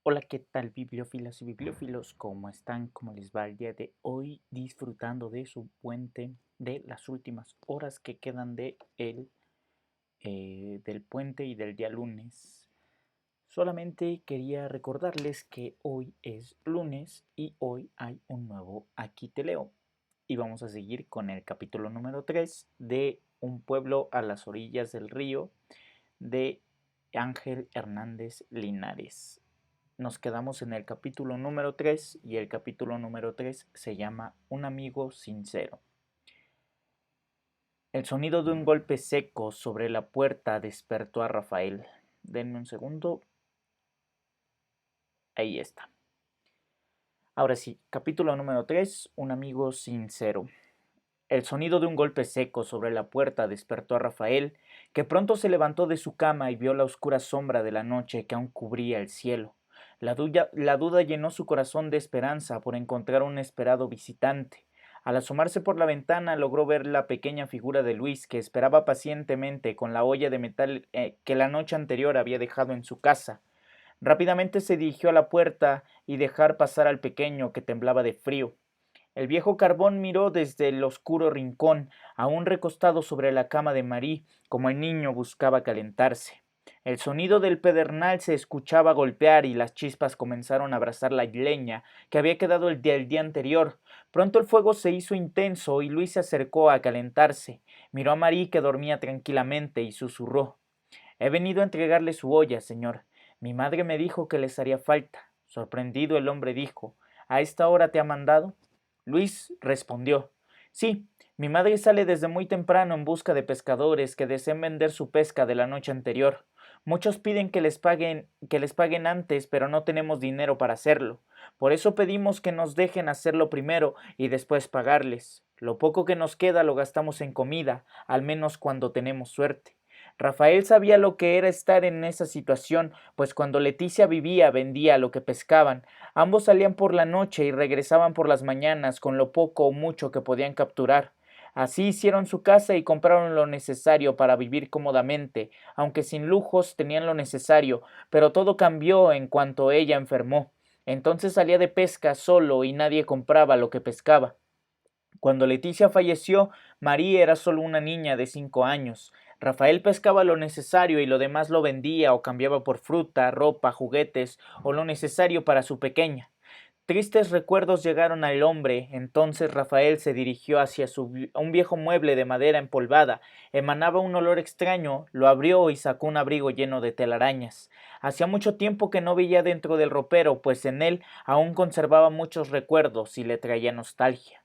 Hola, ¿qué tal bibliófilas y bibliófilos? ¿Cómo están? ¿Cómo les va el día de hoy? Disfrutando de su puente, de las últimas horas que quedan del puente y del día lunes. Solamente quería recordarles que hoy es lunes y hoy hay un nuevo Aquí te leo. Y vamos a seguir con el capítulo número 3 de Un pueblo a las orillas del río de Ángel Hernández Linares. Nos quedamos en el capítulo número 3 y el capítulo número 3 se llama Un amigo sincero. El sonido de un golpe seco sobre la puerta despertó a Rafael. Denme un segundo. Ahí está. Ahora sí, capítulo número 3, Un amigo sincero. El sonido de un golpe seco sobre la puerta despertó a Rafael, que pronto se levantó de su cama y vio la oscura sombra de la noche que aún cubría el cielo. La duda llenó su corazón de esperanza por encontrar un esperado visitante. Al asomarse por la ventana logró ver la pequeña figura de Luis, que esperaba pacientemente con la olla de metal que la noche anterior había dejado en su casa. Rápidamente se dirigió a la puerta y dejar pasar al pequeño, que temblaba de frío. El viejo Carbón miró desde el oscuro rincón, aún recostado sobre la cama de Marí, como el niño buscaba calentarse. El sonido del pedernal se escuchaba golpear y las chispas comenzaron a abrazar la leña que había quedado el día anterior. Pronto el fuego se hizo intenso y Luis se acercó a calentarse. Miró a Marí, que dormía tranquilamente, y susurró: He venido a entregarle su olla, señor. Mi madre me dijo que les haría falta. Sorprendido, el hombre dijo: ¿A esta hora te ha mandado? Luis respondió: Sí, mi madre sale desde muy temprano en busca de pescadores que deseen vender su pesca de la noche anterior. Muchos piden que les paguen antes, pero no tenemos dinero para hacerlo. Por eso pedimos que nos dejen hacerlo primero y después pagarles. Lo poco que nos queda lo gastamos en comida, al menos cuando tenemos suerte. Rafael sabía lo que era estar en esa situación, pues cuando Leticia vivía vendía lo que pescaban. Ambos salían por la noche y regresaban por las mañanas con lo poco o mucho que podían capturar. Así hicieron su casa y compraron lo necesario para vivir cómodamente, aunque sin lujos tenían lo necesario, pero todo cambió en cuanto ella enfermó. Entonces salía de pesca solo y nadie compraba lo que pescaba. Cuando Leticia falleció, María era solo una niña de 5 años. Rafael pescaba lo necesario y lo demás lo vendía o cambiaba por fruta, ropa, juguetes o lo necesario para su pequeña. Tristes recuerdos llegaron al hombre. Entonces Rafael se dirigió hacia un viejo mueble de madera empolvada. Emanaba un olor extraño, lo abrió y sacó un abrigo lleno de telarañas. Hacía mucho tiempo que no veía dentro del ropero, pues en él aún conservaba muchos recuerdos y le traía nostalgia.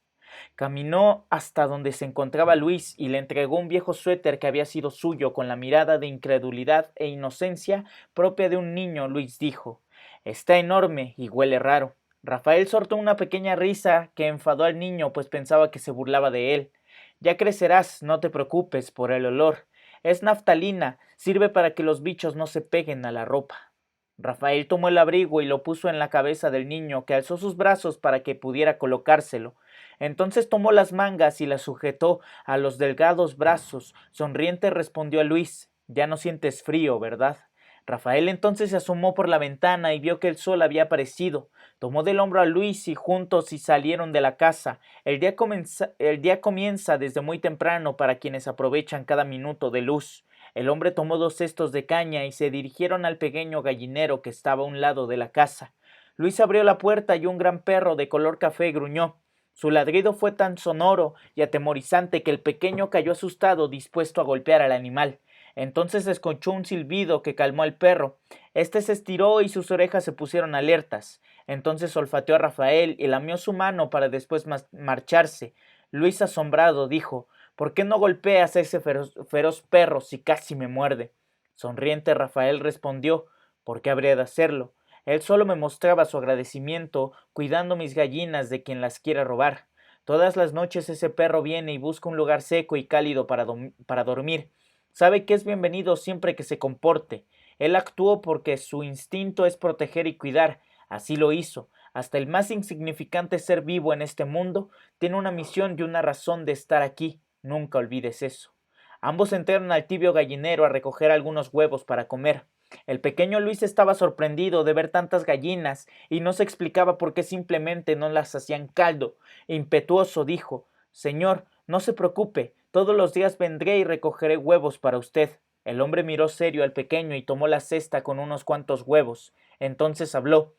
Caminó hasta donde se encontraba Luis y le entregó un viejo suéter que había sido suyo. Con la mirada de incredulidad e inocencia propia de un niño, Luis dijo: Está enorme y huele raro. Rafael soltó una pequeña risa que enfadó al niño, pues pensaba que se burlaba de él. Ya crecerás, no te preocupes por el olor. Es naftalina, sirve para que los bichos no se peguen a la ropa. Rafael tomó el abrigo y lo puso en la cabeza del niño, que alzó sus brazos para que pudiera colocárselo. Entonces tomó las mangas y las sujetó a los delgados brazos. Sonriente respondió a Luis: Ya no sientes frío, ¿verdad? Rafael entonces se asomó por la ventana y vio que el sol había aparecido. Tomó del hombro a Luis y juntos salieron de la casa. El día comienza desde muy temprano para quienes aprovechan cada minuto de luz. El hombre tomó 2 cestos de caña y se dirigieron al pequeño gallinero que estaba a un lado de la casa. Luis abrió la puerta y un gran perro de color café gruñó. Su ladrido fue tan sonoro y atemorizante que el pequeño cayó asustado, dispuesto a golpear al animal. Entonces escuchó un silbido que calmó al perro. Este se estiró y sus orejas se pusieron alertas. Entonces olfateó a Rafael y lamió su mano para después marcharse. Luis, asombrado, dijo: ¿Por qué no golpeas a ese feroz perro si casi me muerde? Sonriente, Rafael respondió: ¿Por qué habría de hacerlo? Él solo me mostraba su agradecimiento, cuidando mis gallinas de quien las quiera robar. Todas las noches ese perro viene y busca un lugar seco y cálido para dormir. Sabe que es bienvenido siempre que se comporte. Él actuó porque su instinto es proteger y cuidar. Así lo hizo. Hasta el más insignificante ser vivo en este mundo tiene una misión y una razón de estar aquí. Nunca olvides eso. Ambos entraron al tibio gallinero a recoger algunos huevos para comer. El pequeño Luis estaba sorprendido de ver tantas gallinas y no se explicaba por qué simplemente no las hacían caldo. Impetuoso dijo: «Señor, no se preocupe, todos los días vendré y recogeré huevos para usted». El hombre miró serio al pequeño y tomó la cesta con unos cuantos huevos. Entonces habló: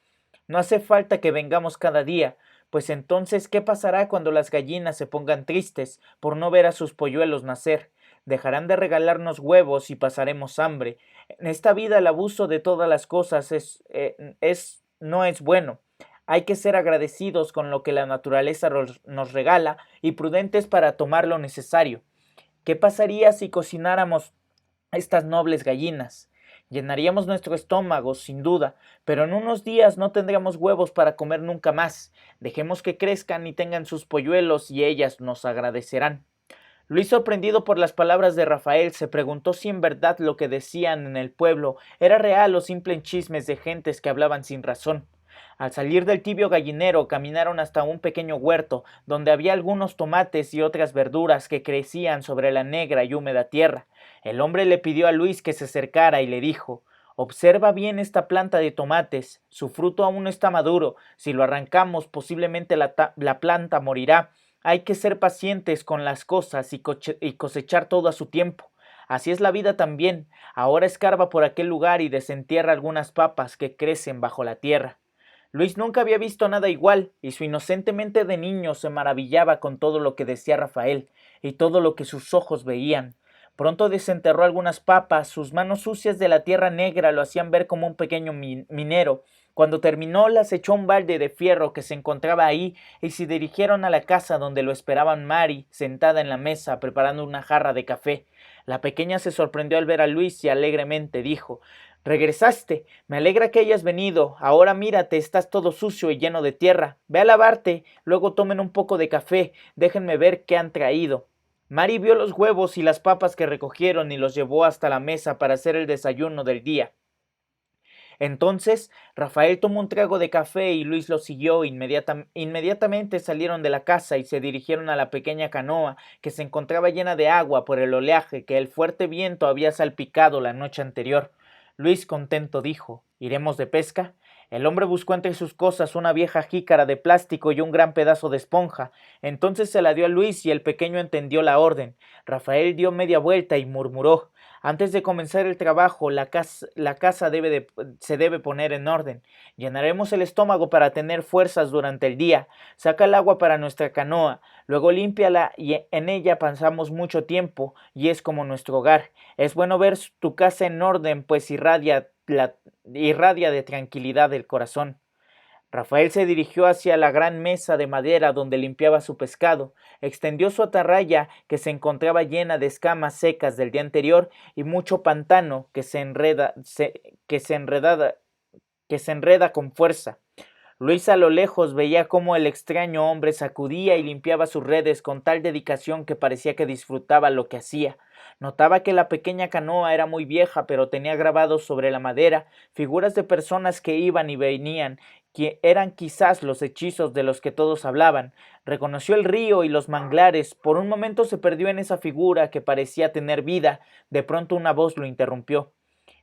«No hace falta que vengamos cada día, pues entonces ¿qué pasará cuando las gallinas se pongan tristes por no ver a sus polluelos nacer? Dejarán de regalarnos huevos y pasaremos hambre. En esta vida el abuso de todas las cosas no es bueno. Hay que ser agradecidos con lo que la naturaleza nos regala y prudentes para tomar lo necesario. ¿Qué pasaría si cocináramos estas nobles gallinas? Llenaríamos nuestro estómago, sin duda, pero en unos días no tendremos huevos para comer nunca más. Dejemos que crezcan y tengan sus polluelos y ellas nos agradecerán». Luis, sorprendido por las palabras de Rafael, se preguntó si en verdad lo que decían en el pueblo era real o simples chismes de gentes que hablaban sin razón. Al salir del tibio gallinero, caminaron hasta un pequeño huerto, donde había algunos tomates y otras verduras que crecían sobre la negra y húmeda tierra. El hombre le pidió a Luis que se acercara y le dijo: «Observa bien esta planta de tomates, su fruto aún no está maduro, si lo arrancamos posiblemente la planta morirá. Hay que ser pacientes con las cosas y cosechar todo a su tiempo. Así es la vida también. Ahora escarba por aquel lugar y desentierra algunas papas que crecen bajo la tierra». Luis nunca había visto nada igual, y su inocente mente de niño se maravillaba con todo lo que decía Rafael y todo lo que sus ojos veían. Pronto desenterró algunas papas, sus manos sucias de la tierra negra lo hacían ver como un pequeño minero. Cuando terminó, las echó a un balde de fierro que se encontraba ahí y se dirigieron a la casa donde lo esperaban Mari, sentada en la mesa preparando una jarra de café. La pequeña se sorprendió al ver a Luis y alegremente dijo: «Regresaste, me alegra que hayas venido. Ahora mírate, estás todo sucio y lleno de tierra. Ve a lavarte, luego tomen un poco de café, déjenme ver qué han traído». Mari vio los huevos y las papas que recogieron y los llevó hasta la mesa para hacer el desayuno del día. Entonces Rafael tomó un trago de café y Luis lo siguió. Inmediatamente salieron de la casa y se dirigieron a la pequeña canoa que se encontraba llena de agua por el oleaje que el fuerte viento había salpicado la noche anterior. Luis, contento, dijo: «¿Iremos de pesca?». El hombre buscó entre sus cosas una vieja jícara de plástico y un gran pedazo de esponja. Entonces se la dio a Luis y el pequeño entendió la orden. Rafael dio media vuelta y murmuró: «Antes de comenzar el trabajo, la casa se debe poner en orden. Llenaremos el estómago para tener fuerzas durante el día. Saca el agua para nuestra canoa, luego límpiala y en ella pasamos mucho tiempo y es como nuestro hogar. Es bueno ver tu casa en orden, pues irradia de tranquilidad el corazón». Rafael se dirigió hacia la gran mesa de madera donde limpiaba su pescado, extendió su atarraya que se encontraba llena de escamas secas del día anterior y mucho pantano que se enreda con fuerza. Luis a lo lejos veía cómo el extraño hombre sacudía y limpiaba sus redes con tal dedicación que parecía que disfrutaba lo que hacía. Notaba que la pequeña canoa era muy vieja, pero tenía grabados sobre la madera figuras de personas que iban y venían, que eran quizás los hechizos de los que todos hablaban. Reconoció el río y los manglares. Por un momento se perdió en esa figura que parecía tener vida. De pronto una voz lo interrumpió: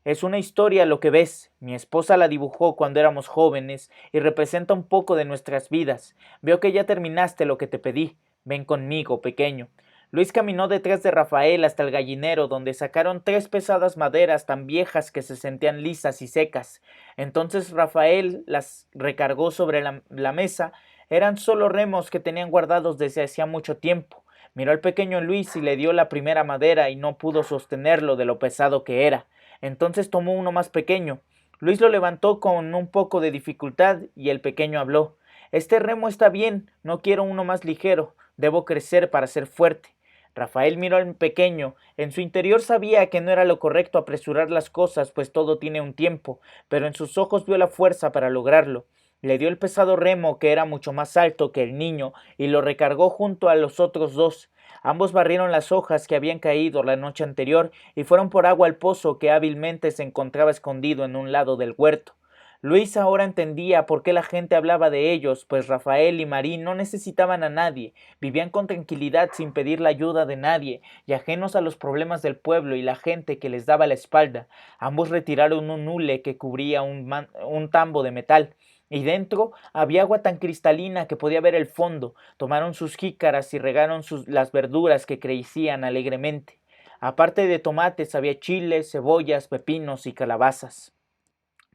«Es una historia lo que ves. Mi esposa la dibujó cuando éramos jóvenes y representa un poco de nuestras vidas. Veo que ya terminaste lo que te pedí. Ven conmigo, pequeño». Luis caminó detrás de Rafael hasta el gallinero, donde sacaron 3 pesadas maderas tan viejas que se sentían lisas y secas. Entonces Rafael las recargó sobre la mesa. Eran solo remos que tenían guardados desde hacía mucho tiempo. Miró al pequeño Luis y le dio la primera madera y no pudo sostenerlo de lo pesado que era. Entonces tomó uno más pequeño. Luis lo levantó con un poco de dificultad y el pequeño habló: «Este remo está bien, no quiero uno más ligero. Debo crecer para ser fuerte». Rafael miró al pequeño. En su interior sabía que no era lo correcto apresurar las cosas, pues todo tiene un tiempo, pero en sus ojos vio la fuerza para lograrlo. Le dio el pesado remo, que era mucho más alto que el niño, y lo recargó junto a los otros 2. Ambos barrieron las hojas que habían caído la noche anterior y fueron por agua al pozo que hábilmente se encontraba escondido en un lado del huerto. Luis ahora entendía por qué la gente hablaba de ellos, pues Rafael y Marí no necesitaban a nadie, vivían con tranquilidad sin pedir la ayuda de nadie, y ajenos a los problemas del pueblo y la gente que les daba la espalda. Ambos retiraron un hule que cubría un tambo de metal, y dentro había agua tan cristalina que podía ver el fondo. Tomaron sus jícaras y regaron las verduras que crecían alegremente. Aparte de tomates había chiles, cebollas, pepinos y calabazas,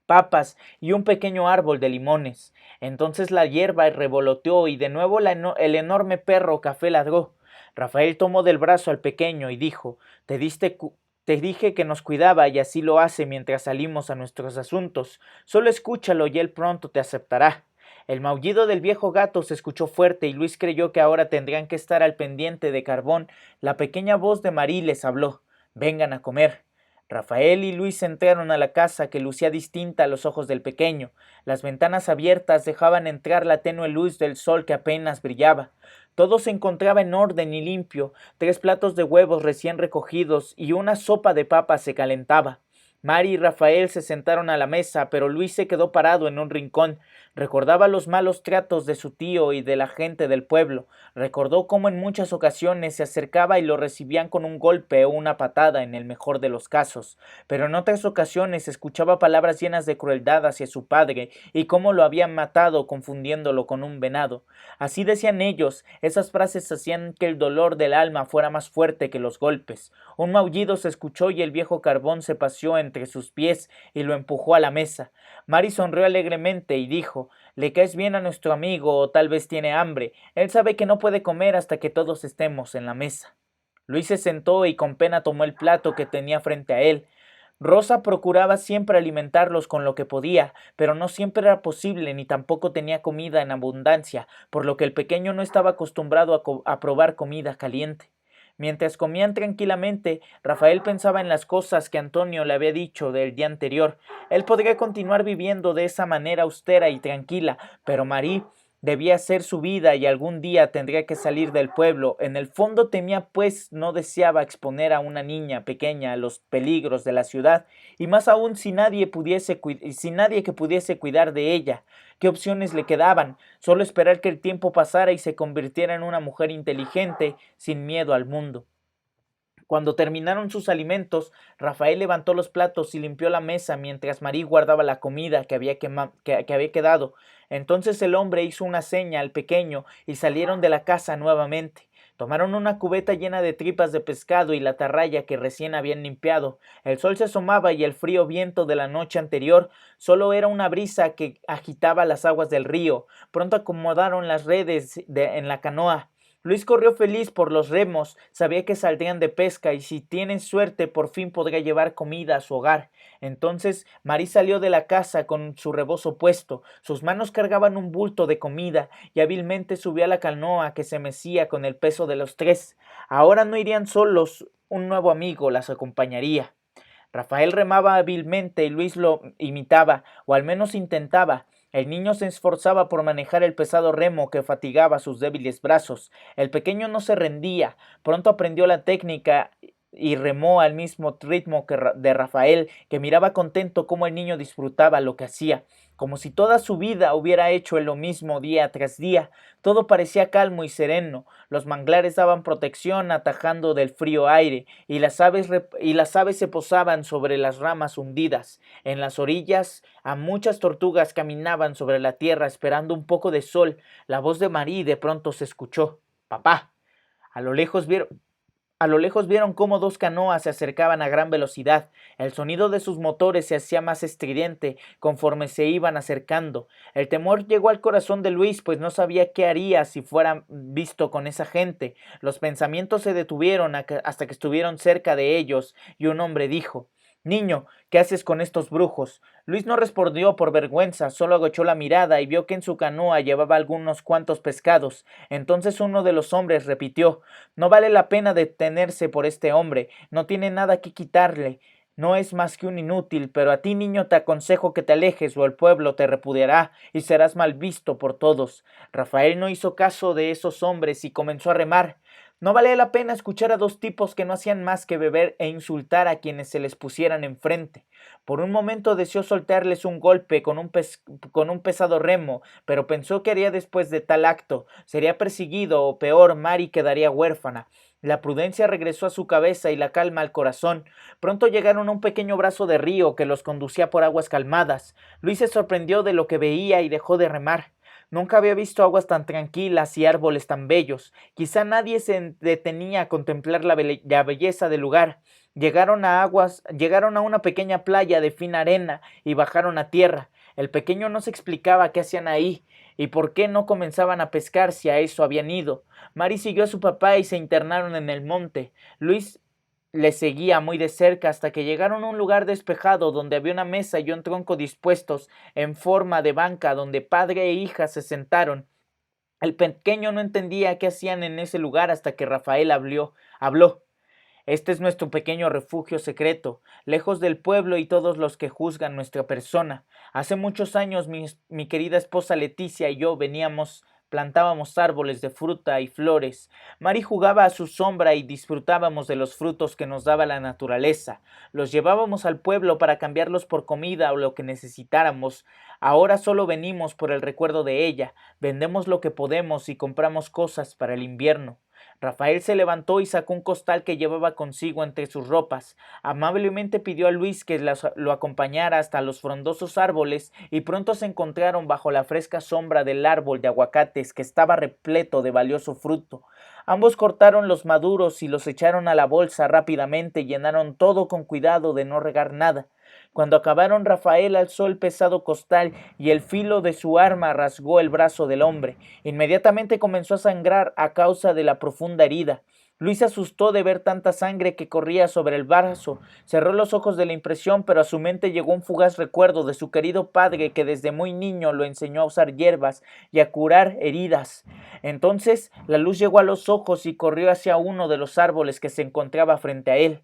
papas y un pequeño árbol de limones. Entonces la hierba revoloteó y de nuevo el enorme perro café ladró. Rafael tomó del brazo al pequeño y dijo: te dije que nos cuidaba y así lo hace mientras salimos a nuestros asuntos. Solo escúchalo y él pronto te aceptará. El maullido del viejo gato se escuchó fuerte y Luis creyó que ahora tendrían que estar al pendiente de carbón. La pequeña voz de Marí les habló: vengan a comer. Rafael y Luis entraron a la casa, que lucía distinta a los ojos del pequeño. Las ventanas abiertas dejaban entrar la tenue luz del sol que apenas brillaba. Todo se encontraba en orden y limpio. 3 platos de huevos recién recogidos y una sopa de papas se calentaba. Mari y Rafael se sentaron a la mesa, pero Luis se quedó parado en un rincón. Recordaba los malos tratos de su tío y de la gente del pueblo. Recordó cómo en muchas ocasiones se acercaba y lo recibían con un golpe o una patada en el mejor de los casos, pero en otras ocasiones escuchaba palabras llenas de crueldad hacia su padre y cómo lo habían matado confundiéndolo con un venado. Así decían ellos, esas frases hacían que el dolor del alma fuera más fuerte que los golpes. Un maullido se escuchó y el viejo carbón se paseó entre sus pies y lo empujó a la mesa. Mari sonrió alegremente y dijo: le caes bien a nuestro amigo, o tal vez tiene hambre. Él sabe que no puede comer hasta que todos estemos en la mesa. Luis se sentó y con pena tomó el plato que tenía frente a él. Rosa procuraba siempre alimentarlos con lo que podía, pero no siempre era posible ni tampoco tenía comida en abundancia, por lo que el pequeño no estaba acostumbrado a probar comida caliente. Mientras comían tranquilamente, Rafael pensaba en las cosas que Antonio le había dicho del día anterior. Él podría continuar viviendo de esa manera austera y tranquila, pero Marí debía hacer su vida y algún día tendría que salir del pueblo. En el fondo temía, pues no deseaba exponer a una niña pequeña a los peligros de la ciudad, y más aún si nadie que pudiese cuidar de ella. ¿Qué opciones le quedaban? Solo esperar que el tiempo pasara y se convirtiera en una mujer inteligente, sin miedo al mundo. Cuando terminaron sus alimentos, Rafael levantó los platos y limpió la mesa mientras Marí guardaba la comida que había quedado. Entonces el hombre hizo una seña al pequeño y salieron de la casa nuevamente. Tomaron una cubeta llena de tripas de pescado y la atarraya que recién habían limpiado. El sol se asomaba y el frío viento de la noche anterior solo era una brisa que agitaba las aguas del río. Pronto acomodaron las redes en la canoa. Luis corrió feliz por los remos, sabía que saldrían de pesca y si tienen suerte por fin podría llevar comida a su hogar. Entonces Marí salió de la casa con su rebozo puesto, sus manos cargaban un bulto de comida y hábilmente subió a la canoa que se mecía con el peso de los 3. Ahora no irían solos, un nuevo amigo las acompañaría. Rafael remaba hábilmente y Luis lo imitaba, o al menos intentaba. El niño se esforzaba por manejar el pesado remo que fatigaba sus débiles brazos. El pequeño no se rendía. Pronto aprendió la técnica y remó al mismo ritmo de Rafael, que miraba contento cómo el niño disfrutaba lo que hacía, como si toda su vida hubiera hecho lo mismo día tras día. Todo parecía calmo y sereno. Los manglares daban protección atajando del frío aire, y las aves se posaban sobre las ramas hundidas. En las orillas, a muchas tortugas caminaban sobre la tierra esperando un poco de sol. La voz de Marí de pronto se escuchó: papá. A lo lejos vieron cómo 2 canoas se acercaban a gran velocidad. El sonido de sus motores se hacía más estridente conforme se iban acercando. El temor llegó al corazón de Luis, pues no sabía qué haría si fuera visto con esa gente. Los pensamientos se detuvieron hasta que estuvieron cerca de ellos, y un hombre dijo: niño, ¿qué haces con estos brujos? Luis no respondió por vergüenza, solo agachó la mirada y vio que en su canoa llevaba algunos cuantos pescados. Entonces uno de los hombres repitió: no vale la pena detenerse por este hombre, no tiene nada que quitarle, no es más que un inútil, pero a ti, niño, te aconsejo que te alejes o el pueblo te repudiará y serás mal visto por todos. Rafael no hizo caso de esos hombres y comenzó a remar. No valía la pena escuchar a dos tipos que no hacían más que beber e insultar a quienes se les pusieran enfrente. Por un momento deseó soltarles un golpe con un pesado remo, pero pensó que haría después de tal acto. Sería perseguido o peor, Mary quedaría huérfana. La prudencia regresó a su cabeza y la calma al corazón. Pronto llegaron a un pequeño brazo de río que los conducía por aguas calmadas. Luis se sorprendió de lo que veía y dejó de remar. Nunca había visto aguas tan tranquilas y árboles tan bellos. Quizá nadie se detenía a contemplar la belleza del lugar. Llegaron a una pequeña playa de fina arena y bajaron a tierra. El pequeño no se explicaba qué hacían ahí y por qué no comenzaban a pescar si a eso habían ido. Mary siguió a su papá y se internaron en el monte. Luis le seguía muy de cerca hasta que llegaron a un lugar despejado donde había una mesa y un tronco dispuestos en forma de banca donde padre e hija se sentaron. El pequeño no entendía qué hacían en ese lugar hasta que Rafael habló. Este es nuestro pequeño refugio secreto, lejos del pueblo y todos los que juzgan nuestra persona. Hace muchos años mi querida esposa Leticia y yo plantábamos árboles de fruta y flores. Mari jugaba a su sombra y disfrutábamos de los frutos que nos daba la naturaleza. Los llevábamos al pueblo para cambiarlos por comida o lo que necesitáramos. Ahora solo venimos por el recuerdo de ella. Vendemos lo que podemos y compramos cosas para el invierno. Rafael se levantó y sacó un costal que llevaba consigo entre sus ropas. Amablemente pidió a Luis que lo acompañara hasta los frondosos árboles y pronto se encontraron bajo la fresca sombra del árbol de aguacates que estaba repleto de valioso fruto. Ambos cortaron los maduros y los echaron a la bolsa rápidamente y llenaron todo con cuidado de no regar nada. Cuando acabaron, Rafael alzó el pesado costal y el filo de su arma rasgó el brazo del hombre. Inmediatamente comenzó a sangrar a causa de la profunda herida. Luis se asustó de ver tanta sangre que corría sobre el brazo. Cerró los ojos de la impresión, pero a su mente llegó un fugaz recuerdo de su querido padre que desde muy niño lo enseñó a usar hierbas y a curar heridas. Entonces la luz llegó a los ojos y corrió hacia uno de los árboles que se encontraba frente a él.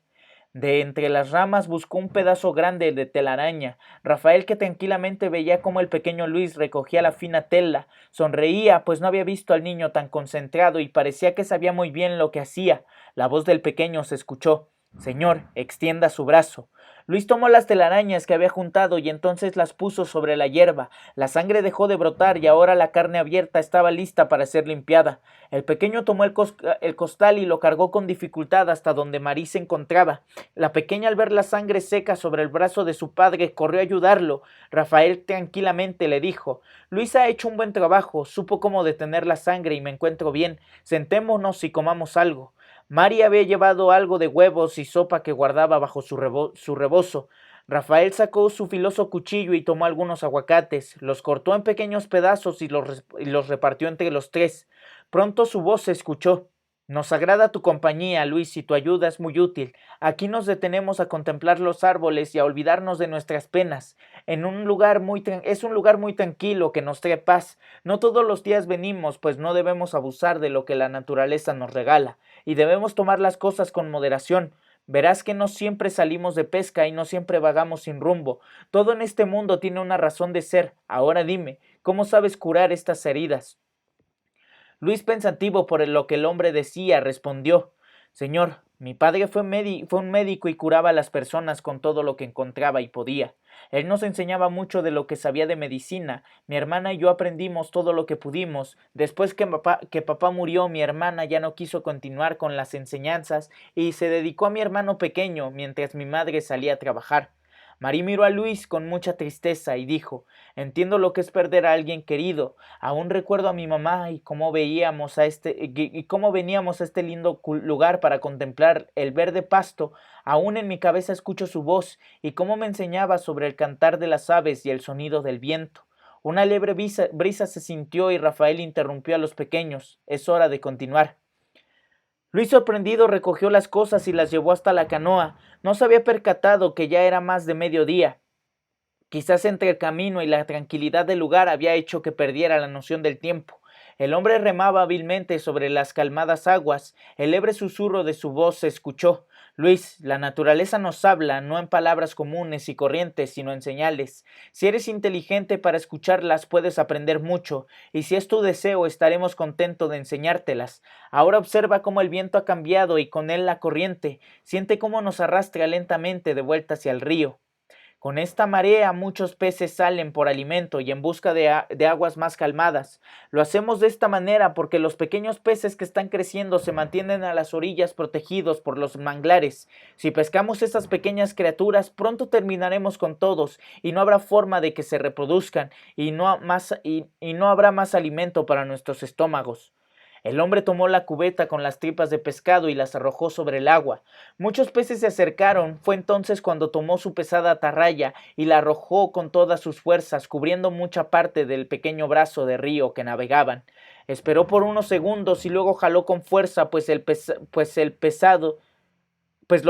De entre las ramas buscó un pedazo grande de telaraña. Rafael, que tranquilamente veía cómo el pequeño Luis recogía la fina tela, sonreía, pues no había visto al niño tan concentrado y parecía que sabía muy bien lo que hacía. La voz del pequeño se escuchó. Señor, extienda su brazo. Luis tomó las telarañas que había juntado y entonces las puso sobre la hierba. La sangre dejó de brotar y ahora la carne abierta estaba lista para ser limpiada. El pequeño tomó el costal y lo cargó con dificultad hasta donde Marí se encontraba. La pequeña, al ver la sangre seca sobre el brazo de su padre, corrió a ayudarlo. Rafael tranquilamente le dijo: Luis ha hecho un buen trabajo, supo cómo detener la sangre y me encuentro bien. Sentémonos y comamos algo. Mari había llevado algo de huevos y sopa que guardaba bajo su rebozo. Rafael sacó su filoso cuchillo y tomó algunos aguacates, los cortó en pequeños pedazos y los repartió entre los tres. Pronto su voz se escuchó. Nos agrada tu compañía, Luis, y tu ayuda es muy útil. Aquí nos detenemos a contemplar los árboles y a olvidarnos de nuestras penas. Es un lugar muy tranquilo que nos trae paz. No todos los días venimos, pues no debemos abusar de lo que la naturaleza nos regala, y debemos tomar las cosas con moderación. Verás que no siempre salimos de pesca y no siempre vagamos sin rumbo. Todo en este mundo tiene una razón de ser. Ahora dime, ¿cómo sabes curar estas heridas? Luis, pensativo por lo que el hombre decía, respondió: Señor, mi padre fue un médico y curaba a las personas con todo lo que encontraba y podía. Él nos enseñaba mucho de lo que sabía de medicina. Mi hermana y yo aprendimos todo lo que pudimos. Después que papá murió, mi hermana ya no quiso continuar con las enseñanzas y se dedicó a mi hermano pequeño mientras mi madre salía a trabajar. Marí miró a Luis con mucha tristeza y dijo: Entiendo lo que es perder a alguien querido. Aún recuerdo a mi mamá y cómo veníamos a este lindo lugar para contemplar el verde pasto. Aún en mi cabeza escucho su voz y cómo me enseñaba sobre el cantar de las aves y el sonido del viento. Una leve brisa se sintió y Rafael interrumpió a los pequeños. Es hora de continuar. Luis, sorprendido, recogió las cosas y las llevó hasta la canoa. No se había percatado que ya era más de mediodía. Quizás entre el camino y la tranquilidad del lugar había hecho que perdiera la noción del tiempo. El hombre remaba hábilmente sobre las calmadas aguas. El leve susurro de su voz se escuchó. Luis, la naturaleza nos habla no en palabras comunes y corrientes, sino en señales. Si eres inteligente para escucharlas, puedes aprender mucho, y si es tu deseo, estaremos contentos de enseñártelas. Ahora observa cómo el viento ha cambiado y con él la corriente. Siente cómo nos arrastra lentamente de vuelta hacia el río. Con esta marea muchos peces salen por alimento y en busca de aguas más calmadas. Lo hacemos de esta manera porque los pequeños peces que están creciendo se mantienen a las orillas protegidos por los manglares. Si pescamos estas pequeñas criaturas, pronto terminaremos con todos y no habrá forma de que se reproduzcan y no habrá más alimento para nuestros estómagos. El hombre tomó la cubeta con las tripas de pescado y las arrojó sobre el agua. Muchos peces se acercaron, fue entonces cuando tomó su pesada atarraya y la arrojó con todas sus fuerzas, cubriendo mucha parte del pequeño brazo de río que navegaban. Esperó por unos segundos y luego jaló con fuerza, pues lo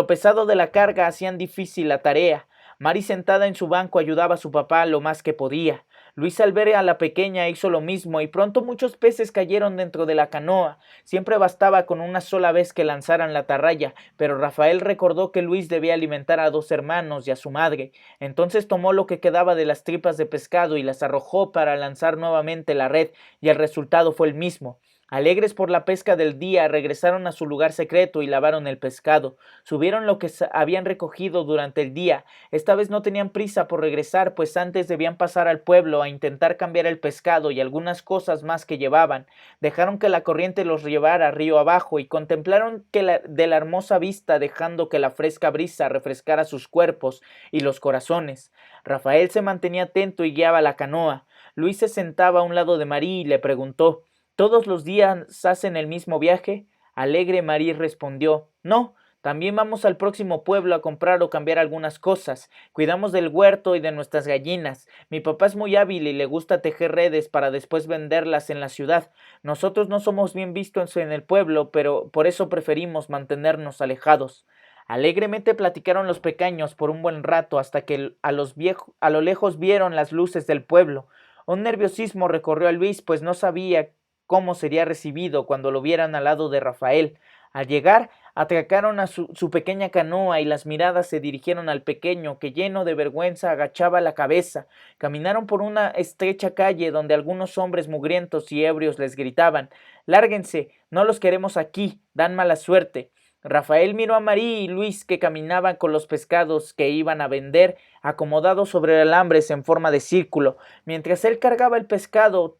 pesado de la carga hacían difícil la tarea. Mari sentada en su banco ayudaba a su papá lo más que podía. Luis al ver a la pequeña hizo lo mismo y pronto muchos peces cayeron dentro de la canoa. Siempre bastaba con una sola vez que lanzaran la atarraya, pero Rafael recordó que Luis debía alimentar a dos hermanos y a su madre. Entonces tomó lo que quedaba de las tripas de pescado y las arrojó para lanzar nuevamente la red, y el resultado fue el mismo. Alegres por la pesca del día, regresaron a su lugar secreto y lavaron el pescado. Subieron lo que habían recogido durante el día. Esta vez no tenían prisa por regresar, pues antes debían pasar al pueblo a intentar cambiar el pescado y algunas cosas más que llevaban. Dejaron que la corriente los llevara río abajo y contemplaron de la hermosa vista, dejando que la fresca brisa refrescara sus cuerpos y los corazones. Rafael se mantenía atento y guiaba la canoa. Luis se sentaba a un lado de Marí y le preguntó: ¿Todos los días hacen el mismo viaje? Alegre Marí respondió: No, también vamos al próximo pueblo a comprar o cambiar algunas cosas. Cuidamos del huerto y de nuestras gallinas. Mi papá es muy hábil y le gusta tejer redes para después venderlas en la ciudad. Nosotros no somos bien vistos en el pueblo, pero por eso preferimos mantenernos alejados. Alegremente platicaron los pequeños por un buen rato hasta que a lo lejos vieron las luces del pueblo. Un nerviosismo recorrió a Luis, pues no sabía cómo sería recibido cuando lo vieran al lado de Rafael. Al llegar, atracaron a su pequeña canoa y las miradas se dirigieron al pequeño, que lleno de vergüenza agachaba la cabeza. Caminaron por una estrecha calle donde algunos hombres mugrientos y ebrios les gritaban: «Lárguense, no los queremos aquí, dan mala suerte». Rafael miró a Marí y Luis, que caminaban con los pescados que iban a vender acomodados sobre alambres en forma de círculo, mientras él cargaba el pesado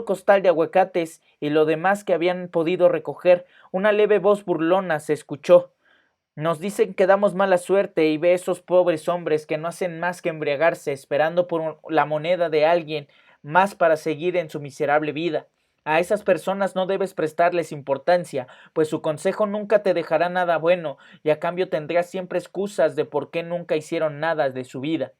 costal de aguacates y lo demás que habían podido recoger. Una leve voz burlona se escuchó: «Nos dicen que damos mala suerte, y ve esos pobres hombres que no hacen más que embriagarse esperando por la moneda de alguien más para seguir en su miserable vida. A esas personas no debes prestarles importancia, pues su consejo nunca te dejará nada bueno, y a cambio tendrás siempre excusas de por qué nunca hicieron nada de su vida».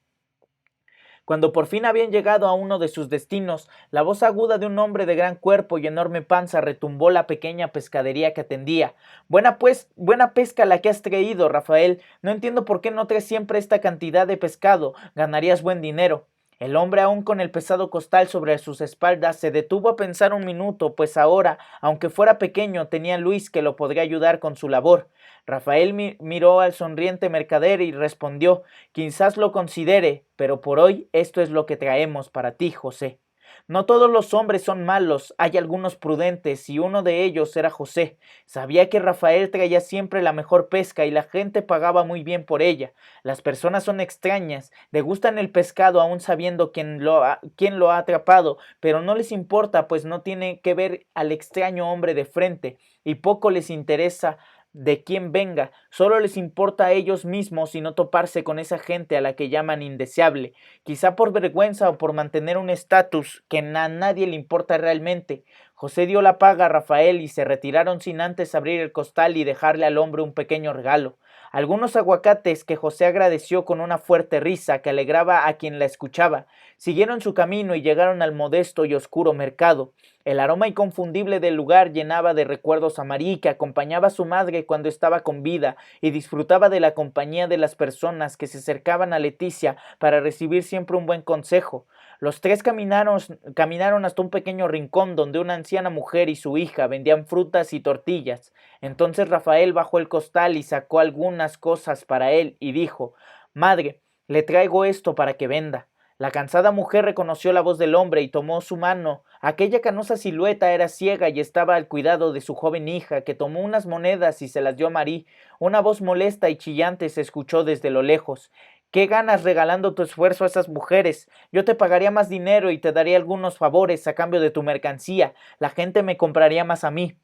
Cuando por fin habían llegado a uno de sus destinos, la voz aguda de un hombre de gran cuerpo y enorme panza retumbó la pequeña pescadería que atendía. Buena pesca la que has traído, Rafael. No entiendo por qué no traes siempre esta cantidad de pescado. Ganarías buen dinero». El hombre, aún con el pesado costal sobre sus espaldas, se detuvo a pensar un minuto, pues ahora, aunque fuera pequeño, tenía Luis que lo podría ayudar con su labor. Rafael miró al sonriente mercader y respondió: «Quizás lo considere, pero por hoy esto es lo que traemos para ti, José». No todos los hombres son malos, hay algunos prudentes, y uno de ellos era José. Sabía que Rafael traía siempre la mejor pesca y la gente pagaba muy bien por ella. Las personas son extrañas, degustan el pescado aún sabiendo quién lo ha atrapado, pero no les importa, pues no tiene que ver al extraño hombre de frente, y poco les interesa de quién venga. Solo les importa a ellos mismos y no toparse con esa gente a la que llaman indeseable, quizá por vergüenza o por mantener un estatus que a nadie le importa realmente. José dio la paga a Rafael y se retiraron sin antes abrir el costal y dejarle al hombre un pequeño regalo. algunos aguacates que José agradeció con una fuerte risa que alegraba a quien la escuchaba. Siguieron su camino y llegaron al modesto y oscuro mercado. El aroma inconfundible del lugar llenaba de recuerdos a Marí, que acompañaba a su madre cuando estaba con vida y disfrutaba de la compañía de las personas que se acercaban a Leticia para recibir siempre un buen consejo. Los tres caminaron hasta un pequeño rincón donde una anciana mujer y su hija vendían frutas y tortillas. Entonces Rafael bajó el costal y sacó algunas cosas para él y dijo: «Madre, le traigo esto para que venda». La cansada mujer reconoció la voz del hombre y tomó su mano. Aquella canosa silueta era ciega y estaba al cuidado de su joven hija, que tomó unas monedas y se las dio a Marí. Una voz molesta y chillante se escuchó desde lo lejos: «¿Qué ganas regalando tu esfuerzo a esas mujeres? Yo te pagaría más dinero y te daría algunos favores a cambio de tu mercancía. La gente me compraría más a mí».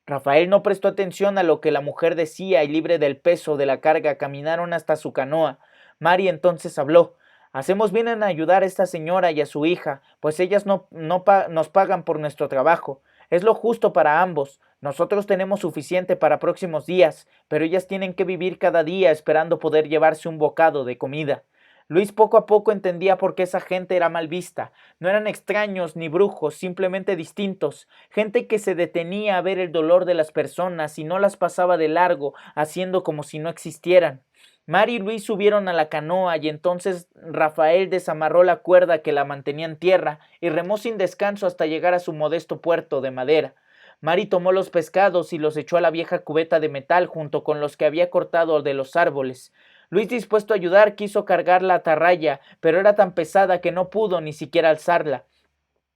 Rafael no prestó atención a lo que la mujer decía y, libre del peso de la carga, caminaron hasta su canoa. Mari entonces habló: «Hacemos bien en ayudar a esta señora y a su hija, pues ellas nos pagan por nuestro trabajo. Es lo justo para ambos. Nosotros tenemos suficiente para próximos días, pero ellas tienen que vivir cada día esperando poder llevarse un bocado de comida». Luis poco a poco entendía por qué esa gente era mal vista. No eran extraños ni brujos, simplemente distintos, gente que se detenía a ver el dolor de las personas y no las pasaba de largo, haciendo como si no existieran. Mari y Luis subieron a la canoa y entonces Rafael desamarró la cuerda que la mantenía en tierra y remó sin descanso hasta llegar a su modesto puerto de madera. Mari tomó los pescados y los echó a la vieja cubeta de metal junto con los que había cortado de los árboles. Luis, dispuesto a ayudar, quiso cargar la atarraya, pero era tan pesada que no pudo ni siquiera alzarla.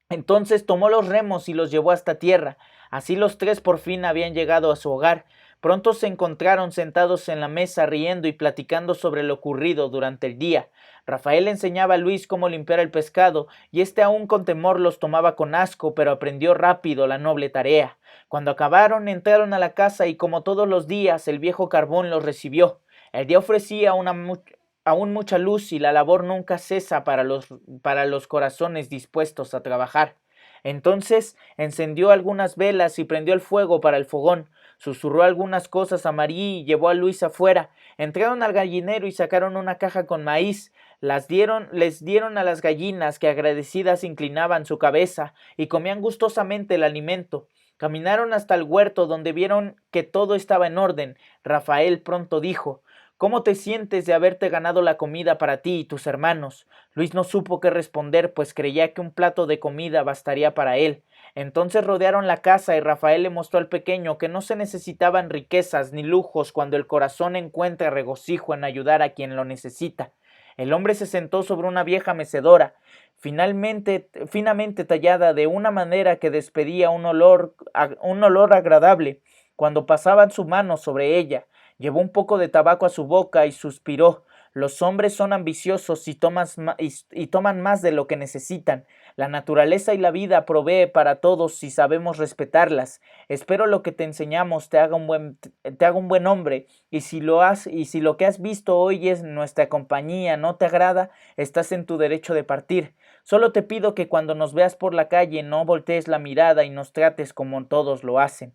Entonces tomó los remos y los llevó hasta tierra. Así los tres por fin habían llegado a su hogar. Pronto se encontraron sentados en la mesa riendo y platicando sobre lo ocurrido durante el día. Rafael enseñaba a Luis cómo limpiar el pescado, y éste aún con temor los tomaba con asco, pero aprendió rápido la noble tarea. Cuando acabaron, entraron a la casa y, como todos los días, el viejo carbón los recibió. El día ofrecía aún mucha luz y la labor nunca cesa para los corazones dispuestos a trabajar. Entonces encendió algunas velas y prendió el fuego para el fogón. Susurró algunas cosas a Marí y llevó a Luis afuera. Entraron al gallinero y sacaron una caja con maíz. Les dieron a las gallinas, que agradecidas inclinaban su cabeza y comían gustosamente el alimento. Caminaron hasta el huerto, donde vieron que todo estaba en orden. Rafael pronto dijo: «¿Cómo te sientes de haberte ganado la comida para ti y tus hermanos?». Luis no supo qué responder, pues creía que un plato de comida bastaría para él. Entonces rodearon la casa y Rafael le mostró al pequeño que no se necesitaban riquezas ni lujos cuando el corazón encuentra regocijo en ayudar a quien lo necesita. El hombre se sentó sobre una vieja mecedora, finamente tallada de una manera que despedía un olor agradable cuando pasaban su mano sobre ella. Llevó un poco de tabaco a su boca y suspiró. «Los hombres son ambiciosos y toman más de lo que necesitan. La naturaleza y la vida provee para todos si sabemos respetarlas. Espero lo que te enseñamos te haga un buen hombre, y si lo que has visto hoy es nuestra compañía no te agrada, estás en tu derecho de partir. Solo te pido que cuando nos veas por la calle no voltees la mirada y nos trates como todos lo hacen».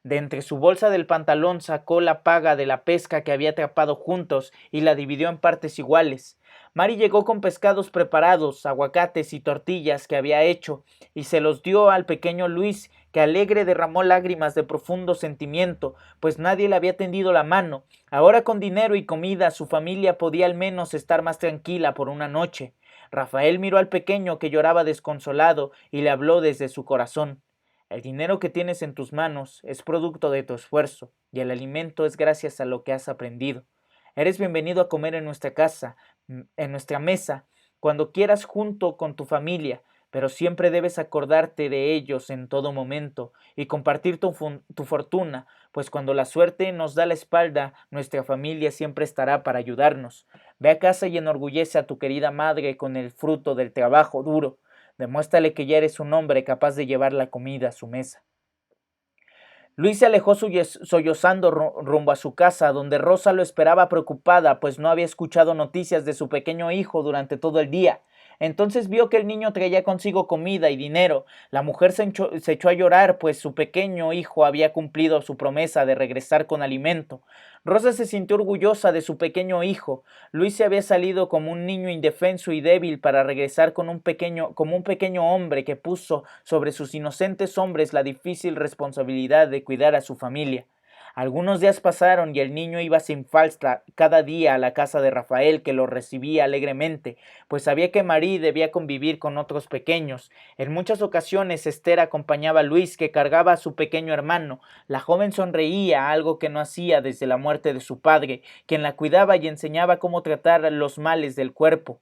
De entre su bolsa del pantalón sacó la paga de la pesca que había atrapado juntos y la dividió en partes iguales. Mari llegó con pescados preparados, aguacates y tortillas que había hecho, y se los dio al pequeño Luis, que alegre derramó lágrimas de profundo sentimiento, pues nadie le había tendido la mano. Ahora, con dinero y comida, su familia podía al menos estar más tranquila por una noche. Rafael miró al pequeño, que lloraba desconsolado, y le habló desde su corazón: «El dinero que tienes en tus manos es producto de tu esfuerzo, y el alimento es gracias a lo que has aprendido. Eres bienvenido a comer en nuestra casa, en nuestra mesa, cuando quieras junto con tu familia, pero siempre debes acordarte de ellos en todo momento y compartir tu fortuna, pues cuando la suerte nos da la espalda, nuestra familia siempre estará para ayudarnos. Ve a casa y enorgullece a tu querida madre con el fruto del trabajo duro. Demuéstrale que ya eres un hombre capaz de llevar la comida a su mesa». Luis se alejó sollozando rumbo a su casa, donde Rosa lo esperaba preocupada, pues no había escuchado noticias de su pequeño hijo durante todo el día. Entonces vio que el niño traía consigo comida y dinero. La mujer se echó a llorar, pues su pequeño hijo había cumplido su promesa de regresar con alimento. Rosa se sintió orgullosa de su pequeño hijo. Luis se había salido como un niño indefenso y débil para regresar como un pequeño hombre que puso sobre sus inocentes hombres la difícil responsabilidad de cuidar a su familia. Algunos días pasaron y el niño iba sin falta cada día a la casa de Rafael, que lo recibía alegremente, pues sabía que Marie debía convivir con otros pequeños. En muchas ocasiones Esther acompañaba a Luis, que cargaba a su pequeño hermano. La joven sonreía, algo que no hacía desde la muerte de su padre, quien la cuidaba y enseñaba cómo tratar los males del cuerpo.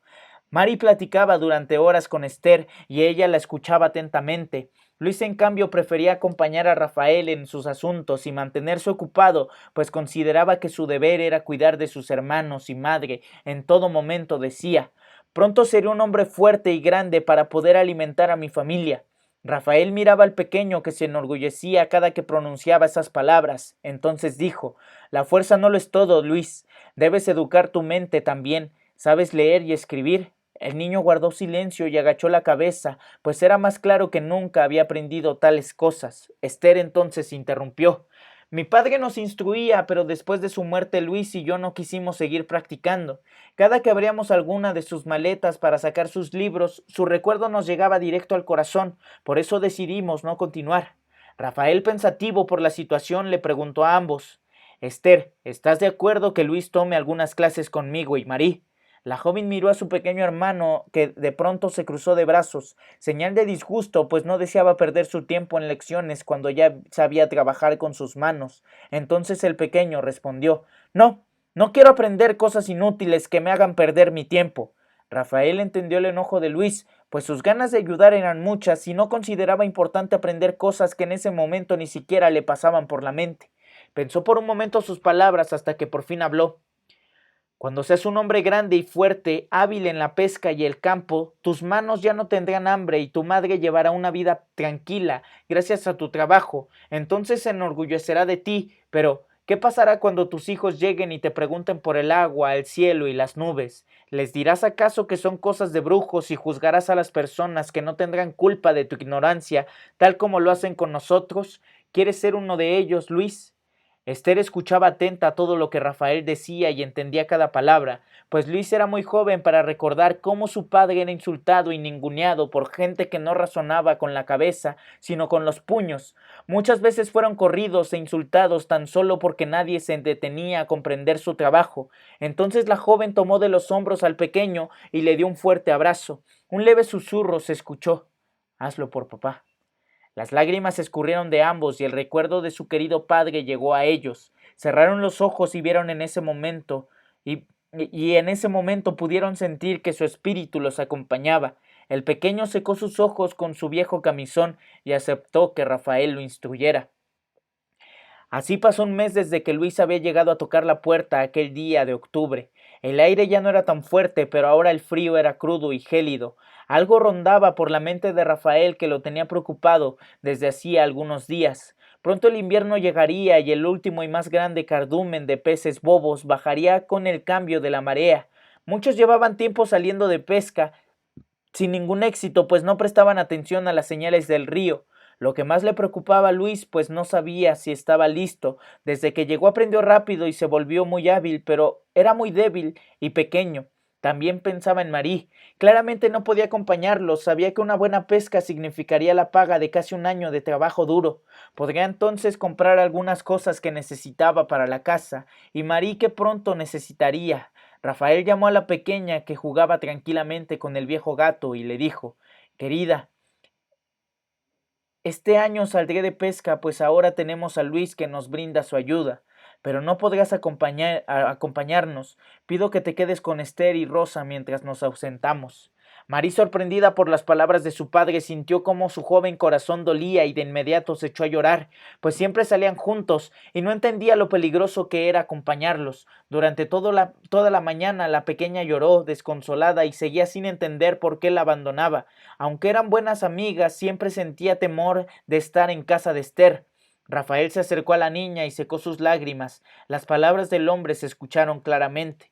Mary platicaba durante horas con Esther y ella la escuchaba atentamente. Luis, en cambio, prefería acompañar a Rafael en sus asuntos y mantenerse ocupado, pues consideraba que su deber era cuidar de sus hermanos y madre. En todo momento decía: pronto seré un hombre fuerte y grande para poder alimentar a mi familia. Rafael miraba al pequeño, que se enorgullecía cada que pronunciaba esas palabras. Entonces dijo: la fuerza no lo es todo, Luis. Debes educar tu mente también. ¿Sabes leer y escribir? El niño guardó silencio y agachó la cabeza, pues era más claro que nunca había aprendido tales cosas. Esther entonces interrumpió: mi padre nos instruía, pero después de su muerte Luis y yo no quisimos seguir practicando. Cada que abríamos alguna de sus maletas para sacar sus libros, su recuerdo nos llegaba directo al corazón, por eso decidimos no continuar. Rafael, pensativo por la situación, le preguntó a ambos: Esther, ¿estás de acuerdo que Luis tome algunas clases conmigo y Marie? La joven miró a su pequeño hermano, que de pronto se cruzó de brazos, señal de disgusto, pues no deseaba perder su tiempo en lecciones cuando ya sabía trabajar con sus manos. Entonces el pequeño respondió: no, no quiero aprender cosas inútiles que me hagan perder mi tiempo. Rafael entendió el enojo de Luis, pues sus ganas de ayudar eran muchas y no consideraba importante aprender cosas que en ese momento ni siquiera le pasaban por la mente. Pensó por un momento sus palabras hasta que por fin habló: cuando seas un hombre grande y fuerte, hábil en la pesca y el campo, tus manos ya no tendrán hambre y tu madre llevará una vida tranquila gracias a tu trabajo. Entonces se enorgullecerá de ti. Pero, ¿qué pasará cuando tus hijos lleguen y te pregunten por el agua, el cielo y las nubes? ¿Les dirás acaso que son cosas de brujos y juzgarás a las personas que no tendrán culpa de tu ignorancia, tal como lo hacen con nosotros? ¿Quieres ser uno de ellos, Luis? Esther escuchaba atenta a todo lo que Rafael decía y entendía cada palabra, pues Luis era muy joven para recordar cómo su padre era insultado y ninguneado por gente que no razonaba con la cabeza, sino con los puños. Muchas veces fueron corridos e insultados tan solo porque nadie se detenía a comprender su trabajo. Entonces la joven tomó de los hombros al pequeño y le dio un fuerte abrazo. Un leve susurro se escuchó: hazlo por papá. Las lágrimas escurrieron de ambos y el recuerdo de su querido padre llegó a ellos. Cerraron los ojos y vieron en ese momento, y en ese momento pudieron sentir que su espíritu los acompañaba. El pequeño secó sus ojos con su viejo camisón y aceptó que Rafael lo instruyera. Así pasó un mes desde que Luis había llegado a tocar la puerta aquel día de octubre. El aire ya no era tan fuerte, pero ahora el frío era crudo y gélido. Algo rondaba por la mente de Rafael que lo tenía preocupado desde hacía algunos días. Pronto el invierno llegaría y el último y más grande cardumen de peces bobos bajaría con el cambio de la marea. Muchos llevaban tiempo saliendo de pesca, sin ningún éxito, pues no prestaban atención a las señales del río. Lo que más le preocupaba a Luis, pues no sabía si estaba listo. Desde que llegó aprendió rápido y se volvió muy hábil, pero era muy débil y pequeño. También pensaba en Marie. Claramente no podía acompañarlos. Sabía que una buena pesca significaría la paga de casi un año de trabajo duro. Podría entonces comprar algunas cosas que necesitaba para la casa, y Marie que pronto necesitaría. Rafael llamó a la pequeña, que jugaba tranquilamente con el viejo gato, y le dijo: querida, este año saldré de pesca, pues ahora tenemos a Luis, que nos brinda su ayuda, pero no podrás acompañarnos. Pido que te quedes con Esther y Rosa mientras nos ausentamos. Marí, sorprendida por las palabras de su padre, sintió cómo su joven corazón dolía y de inmediato se echó a llorar, pues siempre salían juntos y no entendía lo peligroso que era acompañarlos. Durante toda la mañana la pequeña lloró desconsolada y seguía sin entender por qué la abandonaba. Aunque eran buenas amigas, siempre sentía temor de estar en casa de Esther. Rafael se acercó a la niña y secó sus lágrimas. Las palabras del hombre se escucharon claramente: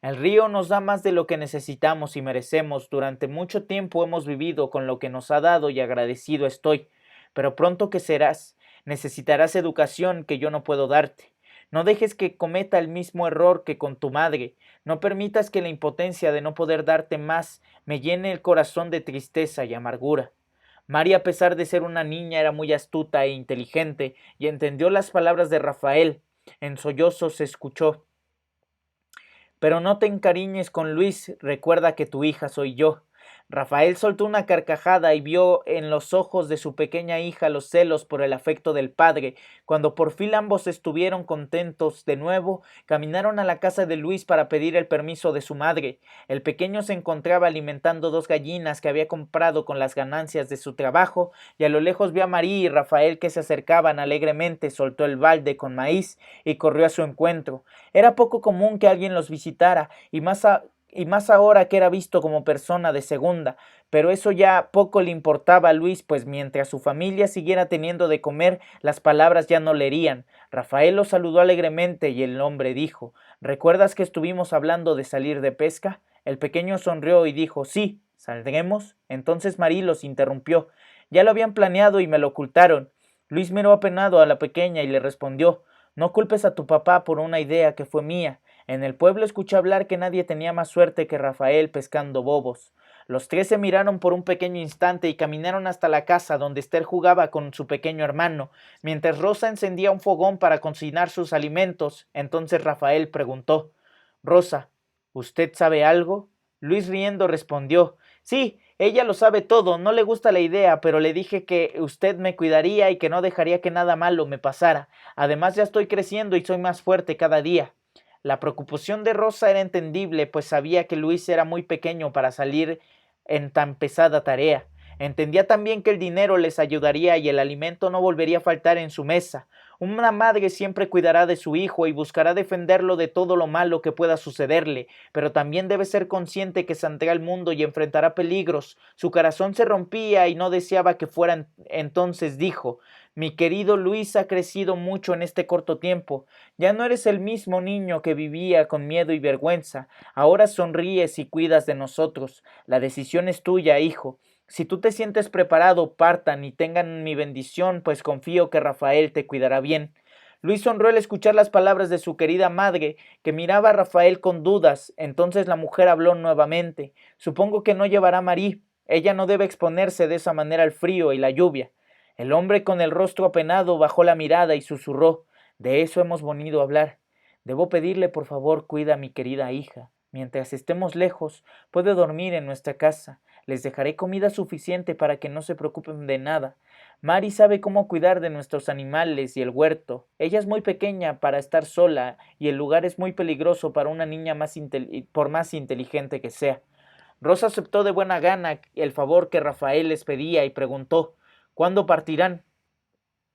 El río nos da más de lo que necesitamos y merecemos. Durante mucho tiempo hemos vivido con lo que nos ha dado y agradecido estoy. Pero pronto que serás, necesitarás educación que yo no puedo darte. No dejes que cometa el mismo error que con tu madre. No permitas que la impotencia de no poder darte más me llene el corazón de tristeza y amargura. María, a pesar de ser una niña, era muy astuta e inteligente y entendió las palabras de Rafael. En sollozos se escuchó: pero no te encariñes con Luis, recuerda que tu hija soy yo. Rafael soltó una carcajada y vio en los ojos de su pequeña hija los celos por el afecto del padre. Cuando por fin ambos estuvieron contentos de nuevo, caminaron a la casa de Luis para pedir el permiso de su madre. El pequeño se encontraba alimentando 2 gallinas que había comprado con las ganancias de su trabajo, y a lo lejos vio a María y Rafael que se acercaban alegremente. Soltó el balde con maíz y corrió a su encuentro. Era poco común que alguien los visitara, y más ahora que era visto como persona de segunda, pero eso ya poco le importaba a Luis, pues mientras su familia siguiera teniendo de comer, las palabras ya no le herían. Rafael lo saludó alegremente y el hombre dijo: ¿recuerdas que estuvimos hablando de salir de pesca? El pequeño sonrió y dijo: sí, ¿saldremos? Entonces Marí los interrumpió: ya lo habían planeado y me lo ocultaron. Luis miró apenado a la pequeña y le respondió: no culpes a tu papá por una idea que fue mía. En el pueblo escuché hablar que nadie tenía más suerte que Rafael pescando bobos. Los 3 se miraron por un pequeño instante y caminaron hasta la casa donde Esther jugaba con su pequeño hermano, mientras Rosa encendía un fogón para cocinar sus alimentos. Entonces Rafael preguntó: Rosa, ¿usted sabe algo? Luis riendo respondió: sí, ella lo sabe todo, no le gusta la idea, pero le dije que usted me cuidaría y que no dejaría que nada malo me pasara. Además ya estoy creciendo y soy más fuerte cada día. La preocupación de Rosa era entendible, pues sabía que Luis era muy pequeño para salir en tan pesada tarea. Entendía también que el dinero les ayudaría y el alimento no volvería a faltar en su mesa. Una madre siempre cuidará de su hijo y buscará defenderlo de todo lo malo que pueda sucederle, pero también debe ser consciente que saldrá al mundo y enfrentará peligros. Su corazón se rompía y no deseaba que fueran. Entonces dijo: mi querido Luis ha crecido mucho en este corto tiempo. Ya no eres el mismo niño que vivía con miedo y vergüenza. Ahora sonríes y cuidas de nosotros. La decisión es tuya, hijo. Si tú te sientes preparado, partan y tengan mi bendición, pues confío que Rafael te cuidará bien. Luis sonrió al escuchar las palabras de su querida madre, que miraba a Rafael con dudas. Entonces la mujer habló nuevamente: supongo que no llevará a Marí. Ella no debe exponerse de esa manera al frío y la lluvia. El hombre con el rostro apenado bajó la mirada y susurró: de eso hemos venido a hablar. Debo pedirle por favor cuida a mi querida hija. Mientras estemos lejos, puede dormir en nuestra casa. Les dejaré comida suficiente para que no se preocupen de nada. Mari sabe cómo cuidar de nuestros animales y el huerto. Ella es muy pequeña para estar sola y el lugar es muy peligroso para una niña por más inteligente que sea. Rosa aceptó de buena gana el favor que Rafael les pedía y preguntó: ¿cuándo partirán?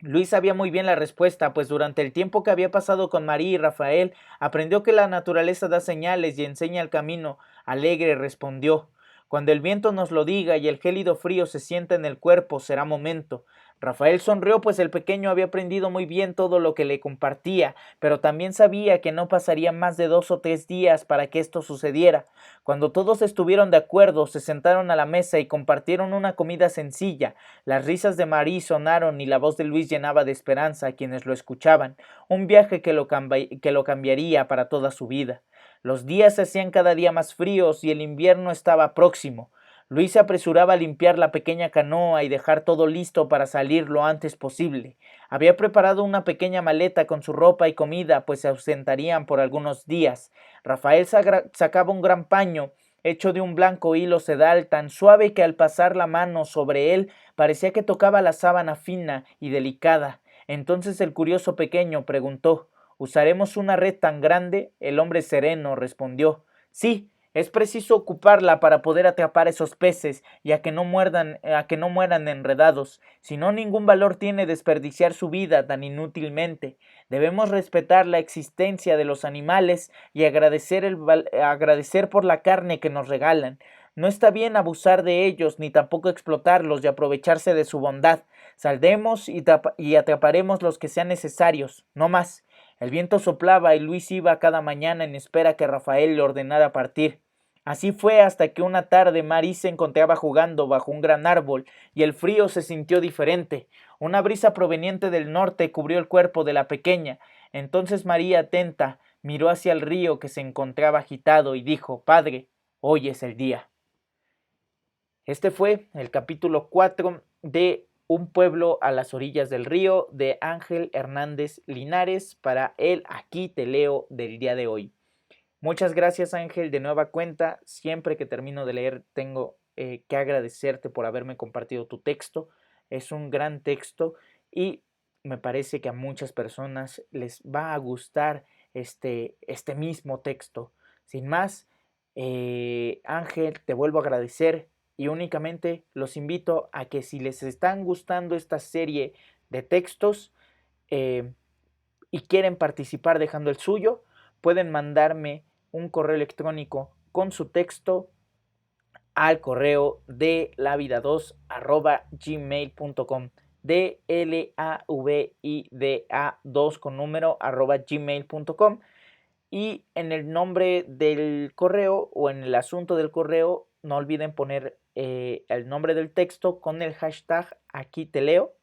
Luis sabía muy bien la respuesta, pues durante el tiempo que había pasado con María y Rafael, aprendió que la naturaleza da señales y enseña el camino. Alegre respondió: cuando el viento nos lo diga y el gélido frío se sienta en el cuerpo, será momento. Rafael sonrió, pues el pequeño había aprendido muy bien todo lo que le compartía, pero también sabía que no pasaría más de 2 o 3 días para que esto sucediera. Cuando todos estuvieron de acuerdo, se sentaron a la mesa y compartieron una comida sencilla. Las risas de Marí sonaron y la voz de Luis llenaba de esperanza a quienes lo escuchaban, un viaje que lo cambiaría para toda su vida. Los días se hacían cada día más fríos y el invierno estaba próximo. Luis se apresuraba a limpiar la pequeña canoa y dejar todo listo para salir lo antes posible. Había preparado una pequeña maleta con su ropa y comida, pues se ausentarían por algunos días. Rafael sacaba un gran paño hecho de un blanco hilo sedal tan suave que al pasar la mano sobre él parecía que tocaba la sábana fina y delicada. Entonces el curioso pequeño preguntó: ¿usaremos una red tan grande? El hombre sereno respondió: sí, es preciso ocuparla para poder atrapar esos peces y a que no mueran enredados. Si no, ningún valor tiene desperdiciar su vida tan inútilmente. Debemos respetar la existencia de los animales y agradecer por la carne que nos regalan. No está bien abusar de ellos ni tampoco explotarlos y aprovecharse de su bondad. Saldremos y atraparemos los que sean necesarios, no más. El viento soplaba y Luis iba cada mañana en espera que Rafael le ordenara partir. Así fue hasta que una tarde Mari se encontraba jugando bajo un gran árbol y el frío se sintió diferente. Una brisa proveniente del norte cubrió el cuerpo de la pequeña. Entonces María, atenta, miró hacia el río que se encontraba agitado y dijo: Padre, hoy es el día. Este fue el capítulo 4 de Un pueblo a las orillas del río, de Ángel Hernández Linares, para el Aquí te leo del día de hoy. Muchas gracias, Ángel, de nueva cuenta. Siempre que termino de leer tengo que agradecerte por haberme compartido tu texto. Es un gran texto y me parece que a muchas personas les va a gustar este mismo texto. Sin más, Ángel, te vuelvo a agradecer y únicamente los invito a que, si les están gustando esta serie de textos y quieren participar dejando el suyo, pueden mandarme un correo electrónico con su texto al correo de lavida2@gmail.com, DLAVIDA2 con número @gmail.com, y en el nombre del correo o en el asunto del correo no olviden poner el nombre del texto con el hashtag aquí te leo.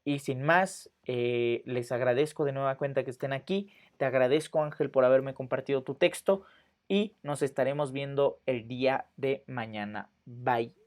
Y sin más, les agradezco de nueva cuenta que estén aquí. Te agradezco, Ángel, por haberme compartido tu texto y nos estaremos viendo el día de mañana. Bye.